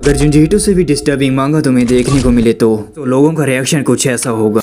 अगर जिंजीटू से भी डिस्टर्बिंग मांगा तुम्हें देखने को मिले तो लोगों का रिएक्शन कुछ ऐसा होगा।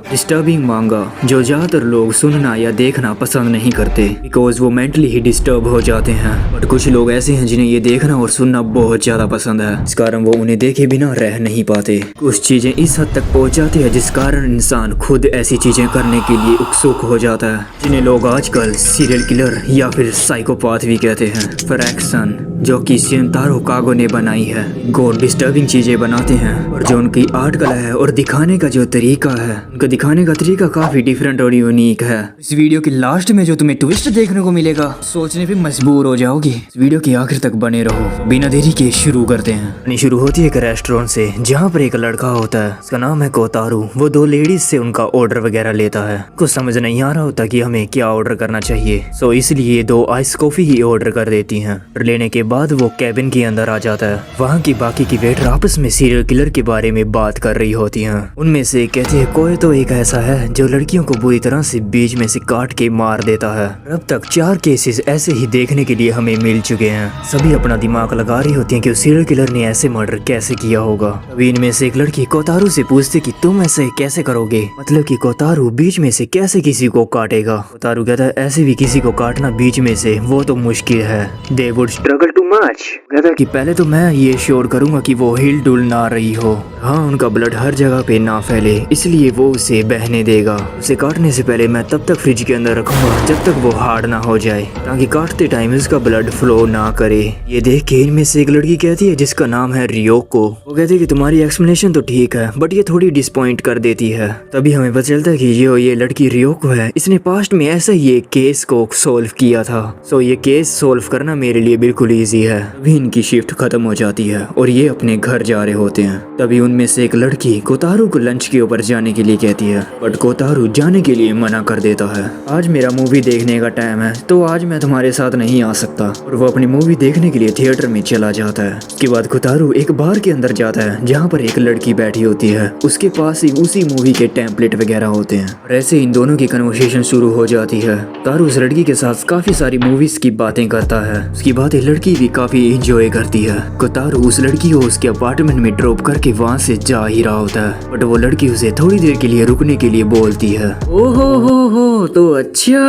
डिस्टर्बिंग मांगा जो ज्यादातर लोग सुनना या देखना पसंद नहीं करते बिकॉज वो मेंटली ही डिस्टर्ब हो जाते हैं। बट कुछ लोग ऐसे हैं जिन्हें ये देखना और सुनना बहुत ज्यादा पसंद है, इस कारण वो उन्हें देखे बिना रह नहीं पाते। कुछ चीजें इस हद तक पहुंच जाती है जिस कारण इंसान खुद ऐसी चीजें करने के लिए उत्सुक हो जाता है, जिन्हें लोग आजकल सीरियल किलर या फिर साइकोपाथ भी कहते हैं। फ्रैक्शन जो कि शिनतारो कागो ने बनाई है, गॉड डिस्टर्बिंग चीजें बनाते हैं और जो उनकी आर्ट कला है और दिखाने का जो तरीका है, उनका दिखाने का तरीका काफी डिफरेंट और यूनिक है। इस वीडियो के लास्ट में जो तुम्हें ट्विस्ट देखने को मिलेगा सोचने पे मजबूर हो जाओगे। इस वीडियो के आखिर तक बने रहो। बिना देरी के शुरू करते हैं। शुरू होती है एक रेस्टोरेंट से जहाँ पर एक लड़का होता है, उसका नाम है कोतारू। वो दो लेडीज से उनका ऑर्डर वगैरह लेता है। कुछ समझ नहीं आ रहा होता कि हमें क्या ऑर्डर करना चाहिए, सो इसलिए दो आइस कॉफी ही ऑर्डर कर देती हैं। और लेने के बाद वो कैबिन के अंदर आ जाता है। वहाँ की बाकी की वेटर आपस में सीरियल किलर के बारे में बात कर रही होती हैं। उनमें से कहते हैं कोई तो एक ऐसा है जो लड़कियों को बुरी तरह से बीच में से काट के मार देता है। अब तक 4 केसेस ऐसे ही देखने के लिए हमें मिल चुके हैं। सभी अपना दिमाग लगा रही होती हैं कि उस सीरियल किलर ने ऐसे मर्डर कैसे किया होगा। अभी इनमें से एक लड़की कोतारू से पूछती कि तुम ऐसे कैसे करोगे, मतलब कि कोतारू बीच में से कैसे किसी को काटेगा। कोतारू कहता है ऐसे भी किसी को काटना बीच में से वो तो मुश्किल है। They would struggle too much. कहता है कि पहले तो मैं ये श्योर करूंगा कि वो हिल डुल ना रही हो, हाँ उनका ब्लड हर जगह पे ना फैले, इसलिए वो उसे बहने देगा। उसे काटने से पहले मैं तब तक फ्रिज के अंदर रखूंगा जब तक वो हार्ड ना हो जाए, ताकि काटते टाइम उसका ब्लड फ्लो ना करे। ये देख के इनमें से एक लड़की कहती है जिसका नाम है रियोको। वो कहती है कि तुम्हारी एक्सप्लेनेशन तो ठीक है बट ये थोड़ी डिसपॉइंट कर देती है। तभी हमें पता चलता है कि ये लड़की रियोको है, इसने पास्ट में ऐसा ही एक केस को सोल्व किया था। सो ये केस सोल्व करना मेरे लिए बिल्कुल ईजी है। तभी इनकी शिफ्ट खत्म हो जाती है और ये अपने घर जा रहे होते हैं। तभी उनमें से एक लड़की कोतारू को लंच के ऊपर जाने के लिए कहती है, बट कोतारू जाने के लिए मना कर देता है। आज मेरा मूवी देखने का टाइम है तो आज मैं तुम्हारे साथ नहीं आ सकता, और वो अपनी मूवी देखने के लिए थिएटर में चला जाता है। उसके बाद कोतारू एक बार के अंदर जाता है जहाँ पर एक लड़की बैठी होती है, उसके पास ही उसी मूवी के टेम्पलेट वगैरह होते हैं। और ऐसे इन दोनों की कन्वर्सेशन शुरू हो जाती है। कोतारू उस लड़की के साथ काफी सारी मूवीज की बातें करता है, उसकी बातें लड़की भी काफी एंजॉय करती है। कोतारू उस लड़की को उसके अपार्टमेंट में ड्रॉप करके वहाँ से जा ही रहा होता है, बट वो लड़की उसे थोड़ी देर के लिए रुकने के लिए बोलती है। ओहो तो अच्छा।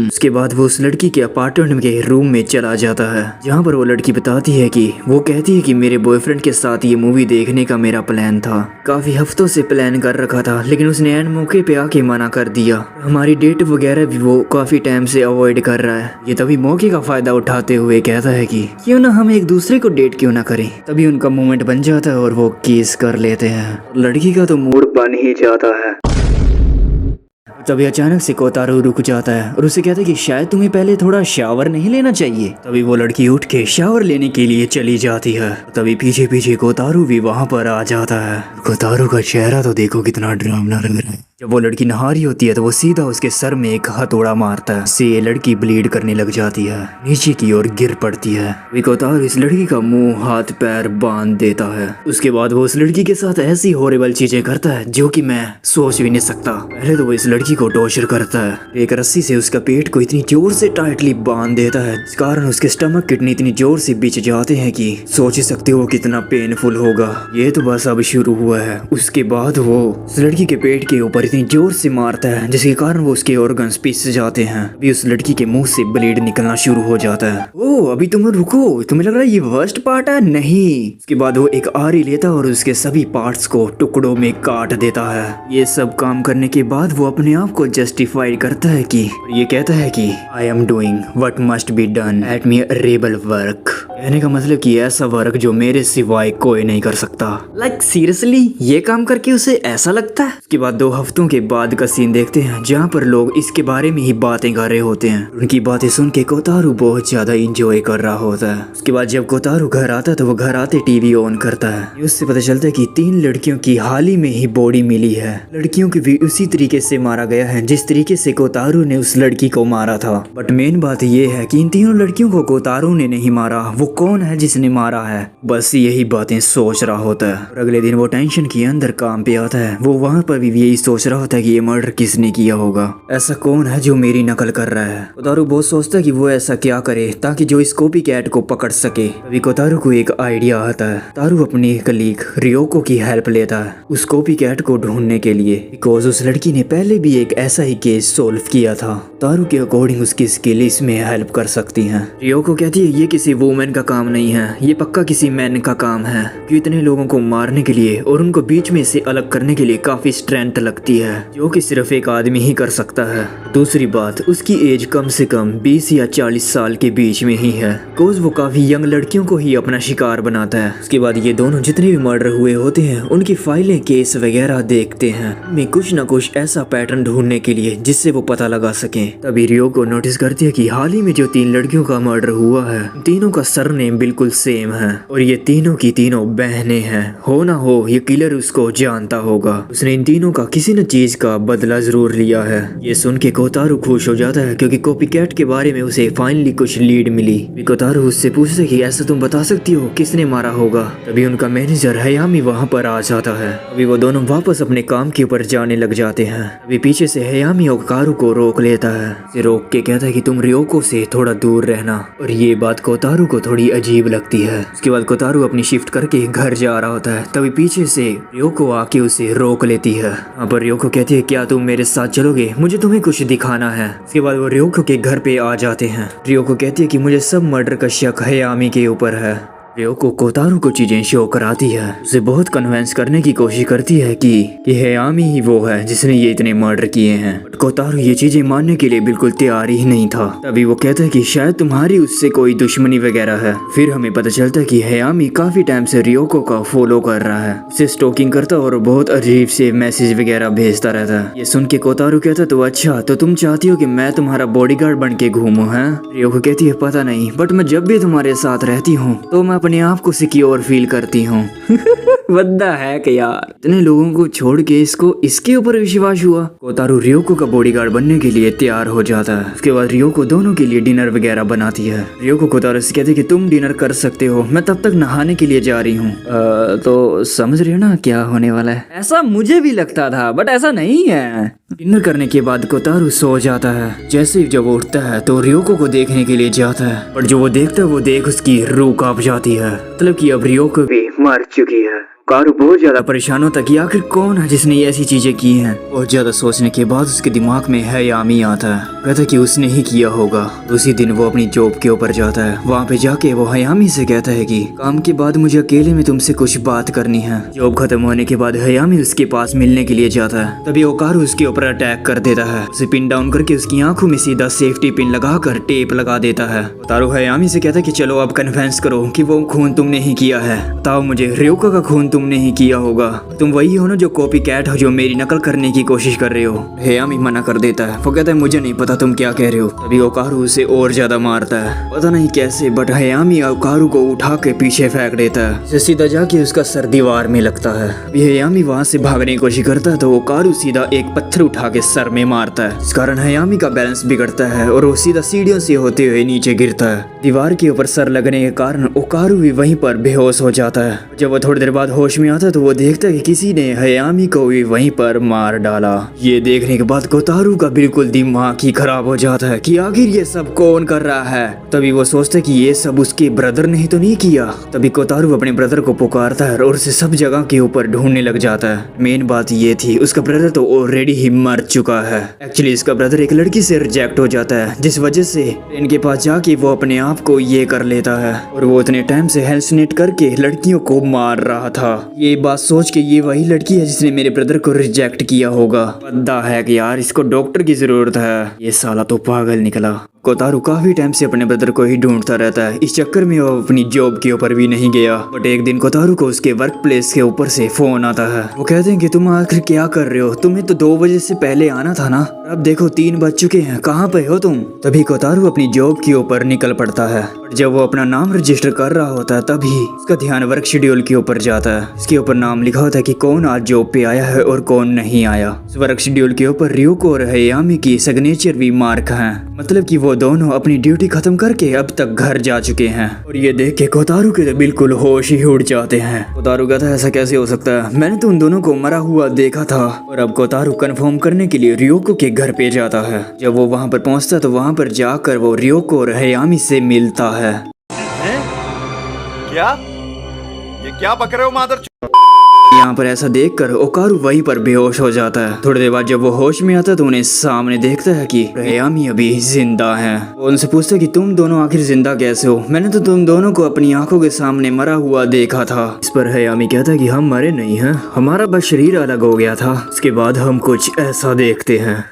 उसके बाद वो उस लड़की के अपार्टमेंट के रूम में चला जाता है, जहाँ पर वो लड़की बताती है कि वो कहती है कि मेरे बॉयफ्रेंड के साथ ये मूवी देखने का मेरा प्लान था, काफी हफ्तों से प्लान कर रखा था, लेकिन उसने एंड मौके पे आके मना कर दिया। हमारी डेट वगैरह भी वो काफी टाइम से अवॉइड कर रहा है। ये तभी मौके का फायदा उठाते हुए कहता है कि क्यों ना हम एक दूसरे को डेट क्यों ना करें। तभी उनका मोमेंट बन जाता है और वो किस कर लेते हैं। लड़की का तो मूड बन ही जाता है। तभी अचानक से कोतारू रुक जाता है और उसे कहता है कि शायद तुम्हें पहले थोड़ा शावर नहीं लेना चाहिए। तभी वो लड़की उठ के शावर लेने के लिए चली जाती है। तभी पीछे पीछे कोतारू भी वहाँ पर आ जाता है। कोतारू का चेहरा तो देखो कितना डरावना लग रहा है। जब वो लड़की नहा रही होती है तो वो सीधा उसके सर में एक हथौड़ा मारता है, इससे ये लड़की ब्लीड करने लग जाती है, नीचे की ओर गिर पड़ती है। कोतारू इस लड़की का मुंह हाथ पैर बांध देता है। उसके बाद वो उस लड़की के साथ ऐसी हॉरिबल चीजें करता है जो कि मैं सोच भी नहीं सकता। पहले तो वो इस लड़की को टॉर्चर करता है, एक रस्सी से उसका पेट को इतनी जोर से टाइटली बांध देता है, इस कारण उसके स्टमक किडनी इतनी जोर से बिछ जाते हैं कि सोच ही सकते हो कितना पेनफुल होगा। ये तो बस अब शुरू हुआ है। उसके बाद वो उस लड़की के पेट के ऊपर इतनी जोर से मारता है जिसके कारण वो उसके ऑर्गन्स पिस जाते हैं। अभी उस लड़की के मुंह से ब्लीड निकलना शुरू हो जाता है। ओह अभी तुम रुको, तुम्हें लग रहा है ये वर्स्ट पार्ट है? नहीं। उसके बाद वो एक आरी लेता है और उसके सभी पार्ट्स को टुकड़ों में काट देता है। ये सब काम करने के बाद वो अपने आप को जस्टिफाई करता है कि ये कहता है कि I am doing what must be done at me rebel work. कहने का मतलब कि ऐसा वर्क जो मेरे सिवाय कोई नहीं कर सकता। लाइक सीरियसली ये काम करके उसे ऐसा लगता है। उसके बाद 2 हफ्तों के बाद का सीन देखते हैं जहाँ पर लोग इसके बारे में ही बातें कर रहे होते हैं। उनकी बातें सुन के कोतारू बहुत ज्यादा इंजॉय कर रहा होता है। उसके बाद जब कोतारू घर आता है तो वो घर आते टीवी ऑन करता है। उससे पता चलता है कि 3 लड़कियों की हाल ही में ही बॉडी मिली है। लड़कियों की भी उसी तरीके से मारा गया है जिस तरीके से कोतारू ने उस लड़की को मारा था। बट मेन बात ये है कि इन तीनों लड़कियों को कोतारू ने नहीं मारा, वो कौन है जिसने मारा है, बस यही बातें सोच रहा होता है। और अगले दिन वो टेंशन के अंदर काम पे आता है। वो वहाँ पर भी यही सोच रहा होता है कि ये मर्डर किसने किया होगा, ऐसा कौन है जो मेरी नकल कर रहा है। कोतारू बहुत सोचता है कि वो ऐसा क्या करे ताकि जो इस कॉपी कैट को पकड़ सके। तभी कोतारू को एक आइडिया आता है। तारू अपनी कलीग रियोको की हेल्प लेता है उस कॉपी कैट को ढूंढने के लिए, बिकॉज उस लड़की ने पहले भी एक ऐसा ही केस सोल्व किया था। तारू के अकॉर्डिंग उसकी स्किल इसमें हेल्प कर सकती हैं। रियोको कहती है ये किसी वुमेन का काम नहीं है, ये पक्का किसी मैन का काम है, कि इतने लोगों को मारने के लिए और उनको बीच में से अलग करने के लिए काफी स्ट्रेंथ लगती है जो कि सिर्फ एक आदमी ही कर सकता है। दूसरी बात, उसकी एज कम से कम 20 या 40 साल के बीच में ही है, बिकॉज वो काफी यंग लड़कियों को ही अपना शिकार बनाता है। उसके बाद ये दोनों जितने भी मर्डर हुए होते हैं उनकी फाइलें केस वगैरह देखते हैं, में कुछ ना कुछ ऐसा पैटर्न ढूंढने के लिए जिससे वो पता लगा सके। तभी रियोको नोटिस करती है कि हाल ही में जो 3 लड़कियों का मर्डर हुआ है तीनों का सरनेम बिल्कुल सेम है और ये तीनों की तीनों बहनें हैं। हो ना हो ये किलर उसको जानता होगा, उसने इन तीनों का किसी न चीज का बदला जरूर लिया है। ये सुन के कोतारू खुश हो जाता है क्योंकि कॉपीकैट के बारे में उसे फाइनली कुछ लीड मिली। कोतारू उससे पूछता है कि ऐसा तुम बता सकती हो किसने मारा होगा। तभी उनका मैनेजर हयामी वहाँ पर आ जाता है। अभी वो दोनों वापस अपने काम के ऊपर जाने लग जाते हैं। अभी पीछे से हयामी ओकारू को रोक लेता है, उसे रोक के कहता है कि तुम रियोको से थोड़ा दूर रहना। और ये बात कोतारू को थोड़ी अजीब लगती है। उसके बाद कोतारू अपनी शिफ्ट करके घर जा रहा होता है। तभी पीछे से रियोको आके उसे रोक लेती है। यहाँ पर रियोको कहती है क्या तुम मेरे साथ चलोगे, मुझे तुम्हें कुछ दिखाना है। उसके बाद वो रियोको के घर पे आ जाते हैं। रियोको कहती है कि मुझे सब मर्डर का शक हयामी के ऊपर है। रियोको कोतारू को चीजें शो कराती है, उसे बहुत कन्विंस करने की कोशिश करती है कि हयामी ही वो है जिसने ये इतने मर्डर किए हैं। बट कोतारू ये चीजें मानने के लिए बिल्कुल तैयार ही नहीं था। तभी वो कहता है कि शायद तुम्हारी उससे कोई दुश्मनी वगैरह है। फिर हमें पता चलता है कि हयामी काफी टाइम से रियोको का फॉलो कर रहा है, उसे स्टॉकिंग करता और बहुत अजीब से मैसेज वगैरह भेजता रहता है। ये सुन के कोतारू कहता तो अच्छा, तो तुम चाहती हो कि मैं तुम्हारा बॉडीगार्ड बन के घूमूं हैं। रियोको कहती है पता नहीं, बट मैं जब भी तुम्हारे साथ रहती हूँ तो मैं अपने आप को सिक्योर फील करती हूँ। बद्दा है कि यार, इतने लोगों को छोड़ के इसको इसके ऊपर विश्वास हुआ। कोतारू रियोको का बॉडीगार्ड बनने के लिए तैयार हो जाता है। उसके बाद रियोको दोनों के लिए डिनर वगैरह बनाती है। रियोको कोतारू से कहती है कि तुम डिनर कर सकते हो, मैं तब तक नहाने के लिए जा रही हूँ। तो समझ रहे हो ना क्या होने वाला है। ऐसा मुझे भी लगता था बट ऐसा नहीं है। डिनर करने के बाद कोतारू सो जाता है। जैसे ही जब वो उठता है तो रियोको को देखने के लिए जाता है, पर जो वो देखता है वो देख उसकी रूह कांप जाती है। मतलब कि अब रियोको भी मर चुकी है। कोतारू बहुत ज्यादा परेशान होता कि आखिर कौन है जिसने ऐसी चीजें की हैं। बहुत ज्यादा सोचने के बाद उसके दिमाग में हयामी आता है, कहता कि उसने ही किया होगा। उसी दिन वो अपनी जॉब के ऊपर जाता है। वहाँ पे जाके वो हयामी से कहता है कि काम के बाद मुझे अकेले में तुमसे कुछ बात करनी है। जॉब खत्म होने के बाद हयामी उसके पास मिलने के लिए जाता है। तभी ओकारू उसके ऊपर अटैक कर देता है, उसे पिन डाउन करके उसकी आंखों में सीधा सेफ्टी पिन लगाकर टेप लगा देता है। कोतारू हयामी से कहता है कि चलो अब कन्फेस करो कि वो खून तुमने ही किया है। बताओ मुझे रियोको का खून तुमने ही किया होगा। तुम वही हो ना जो कॉपी कैट हो जो मेरी नकल करने की कोशिश कर रहे हो। हयामी मना कर देता है। वो कहता है मुझे नहीं पता तुम क्या कह रहे हो। तभी ओकारू उसे और ज्यादा मारता है, पता नहीं कैसे, बट हयामी ओकारू को उठा के पीछे फेंक देता है, सीधा जाके उसका सर दीवार में लगता है। अभी हयामी वहाँ से भागने की कोशिश करता है तो ओकारू सीधा एक पत्थर उठा के सर में मारता है, इस कारण हयामी का बैलेंस बिगड़ता है और वो सीधा सीढ़ियों से होते हुए नीचे गिरता है। दीवार के ऊपर सर लगने के कारण ओकारू भी वहीं पर बेहोश हो जाता है। जब वो थोड़ी देर बाद होश में आता है तो वो देखता है कि किसी ने हयामी को भी वहीं पर मार डाला। ये देखने के बाद कोतारू का बिल्कुल दिमाग ही खराब हो जाता है कि आखिर ये सब कौन कर रहा है। तभी वो सोचता है कि ये सब उसके ब्रदर ने ही तो नहीं किया। तभी कोतारू अपने ब्रदर को पुकारता है और उसे सब जगह के ऊपर ढूंढने लग जाता है। मेन बात ये थी उसका ब्रदर तो ऑलरेडी ही मर चुका है। एक्चुअली इसका ब्रदर एक लड़की से रिजेक्ट हो जाता है, जिस वजह से इनके पास जाके वो अपने आप को ये कर लेता है और वो उतने टाइम से हेल्सिनेट करके लड़कियों को मार रहा था। ये बात सोच के ये वही लड़की है जिसने मेरे ब्रदर को रिजेक्ट किया होगा। बद्दा है कि यार, इसको डॉक्टर की जरूरत है। ये साला तो पागल निकला। कोतारू काफी टाइम से अपने ब्रदर को ही ढूंढता रहता है। इस चक्कर में वो अपनी जॉब के ऊपर भी नहीं गया। बट एक दिन कोतारू को उसके वर्क प्लेस के ऊपर से फोन आता है। वो कहते हैं कि तुम आखिर क्या कर रहे हो, तुम्हें तो 2 बजे से पहले आना था ना, अब देखो 3 बज चुके हैं, कहाँ पे हो तुम। तभी कोतारू अपनी जॉब के ऊपर निकल पड़ता है। जब वो अपना नाम रजिस्टर कर रहा होता है तभी उसका ध्यान वर्क शेड्यूल के ऊपर जाता है। इसके ऊपर नाम लिखा होता है कि कौन आज जॉब पे आया है और कौन नहीं आया। इस वर्क शेड्यूल के ऊपर रियोको और हयामी की सिग्नेचर भी मार्क हैं, मतलब कि वो दोनों अपनी ड्यूटी खत्म करके अब तक घर जा चुके हैं। और ये देख के कोतारू के तो बिल्कुल होश ही उड़ जाते हैं। कोतारू कहता है ऐसा कैसे हो सकता है, मैंने तो उन दोनों को मरा हुआ देखा था। और अब कोतारू कंफर्म करने के लिए रियोको के घर पे जाता है। जब वो वहाँ पर पहुँचता है तो वहाँ पर जाकर वो रियोको और हयामी से मिलता है। क्या? ये क्या बक रहे हो मादर? यहाँ पर ऐसा देखकर ओकारू वहीं पर बेहोश हो जाता है। थोड़ी देर बाद जब वो होश में आता है तो उन्हें सामने देखता है कि हयामी अभी जिंदा है। वो उनसे पूछता है कि तुम दोनों आखिर जिंदा कैसे हो, मैंने तो तुम दोनों को अपनी आंखों के सामने मरा हुआ देखा था। इस पर हयामी कहता है कि हम मरे नहीं हैं, हमारा बस शरीर अलग हो गया था। इसके बाद हम कुछ ऐसा देखते हैं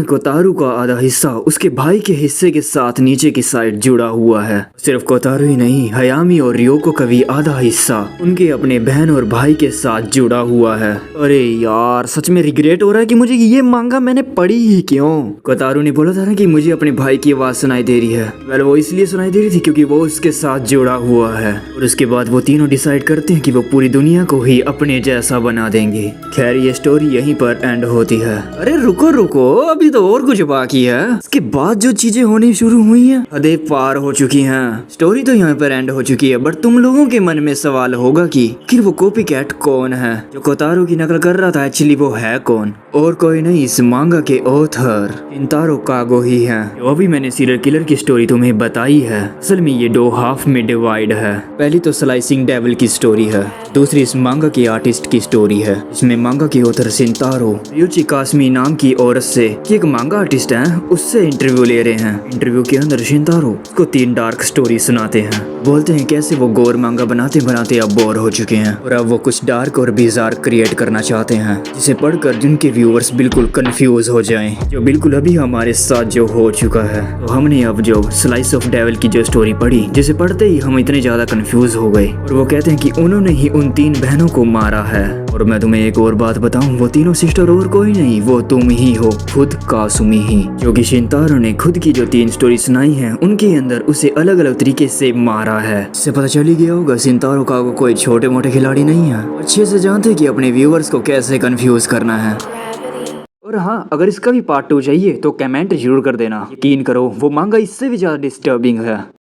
कोतारू का आधा हिस्सा उसके भाई के हिस्से के साथ नीचे की साइड जुड़ा हुआ है। सिर्फ कोतारू ही नहीं, हयामी और रियोको का भी आधा हिस्सा उनके अपने बहन और भाई के साथ जुड़ा हुआ है। अरे यार सच में रिग्रेट हो रहा है कि मुझे ये मांगा मैंने पढ़ी ही क्यों। कोतारू ने बोला था ना कि मुझे अपने भाई की आवाज सुनाई दे रही है। वेल वो इसलिए सुनाई दे रही थी क्योंकि वो उसके साथ जुड़ा हुआ है। और उसके बाद वो तीनों डिसाइड करते हैं कि वो पूरी दुनिया को ही अपने जैसा बना देंगे। खैर ये स्टोरी यहीं पर एंड होती है। अरे रुको रुको, अभी तो और कुछ बाकी है। इसके बाद जो चीजें होनी शुरू हुई हैं हदें पार हो चुकी हैं। स्टोरी तो यहाँ पर एंड हो चुकी है, बट तुम लोगों के मन में सवाल होगा कि आखिर वो कॉपी कैट कौन है जो कोतारू की नकल कर रहा था। एक्चुअली वो है कौन, और कोई नहीं, इस मांगा के ऑथर शिंतारो कागो ही है। जो अभी मैंने सीरियल किलर की स्टोरी तुम्हें बताई है, असल में ये 2 हाफ में डिवाइड है। पहली तो स्लाइसिंग डेविल की स्टोरी है, दूसरी इस मांगा के आर्टिस्ट की स्टोरी है। इसमें मांगा के ऑथर शिंतारो युची कासमी नाम की औरत से, एक मांगा आर्टिस्ट है, उससे इंटरव्यू ले रहे हैं। इंटरव्यू के अंदर शिंतारो उसको 3 डार्क स्टोरी सुनाते हैं। बोलते हैं कैसे वो गोर मांगा बनाते बनाते अब बोर हो चुके हैं और अब वो कुछ डार्क और बिजार क्रिएट करना चाहते हैं जिसे पढ़कर जिनके व्यूअर्स बिल्कुल कंफ्यूज हो जाएं, जो बिल्कुल अभी हमारे साथ जो हो चुका है। तो हमने अब जो स्लाइस ऑफ डेविल की जो स्टोरी पढ़ी, जिसे पढ़ते ही हम इतने ज्यादा कंफ्यूज हो गए। और वो कहते हैं कि उन्होंने ही उन 3 बहनों को मारा है। और मैं तुम्हें एक और बात बताऊं, वो तीनों सिस्टर और कोई नहीं, वो तुम ही हो, खुद कासुमी ही। जो कि शिंतारो ने खुद की जो 3 स्टोरी सुनाई है उनके अंदर उसे अलग अलग तरीके से मारा है। इससे पता चल ही गया होगा शिंतारो कागो कोई छोटे मोटे खिलाड़ी नहीं है, अच्छे से जानते हैं कि अपने व्यूअर्स को कैसे कंफ्यूज करना है। और हाँ, अगर इसका भी पार्ट 2 चाहिए तो कमेंट जरूर कर देना। यकीन करो वो मांगा इससे भी ज्यादा डिस्टर्बिंग है।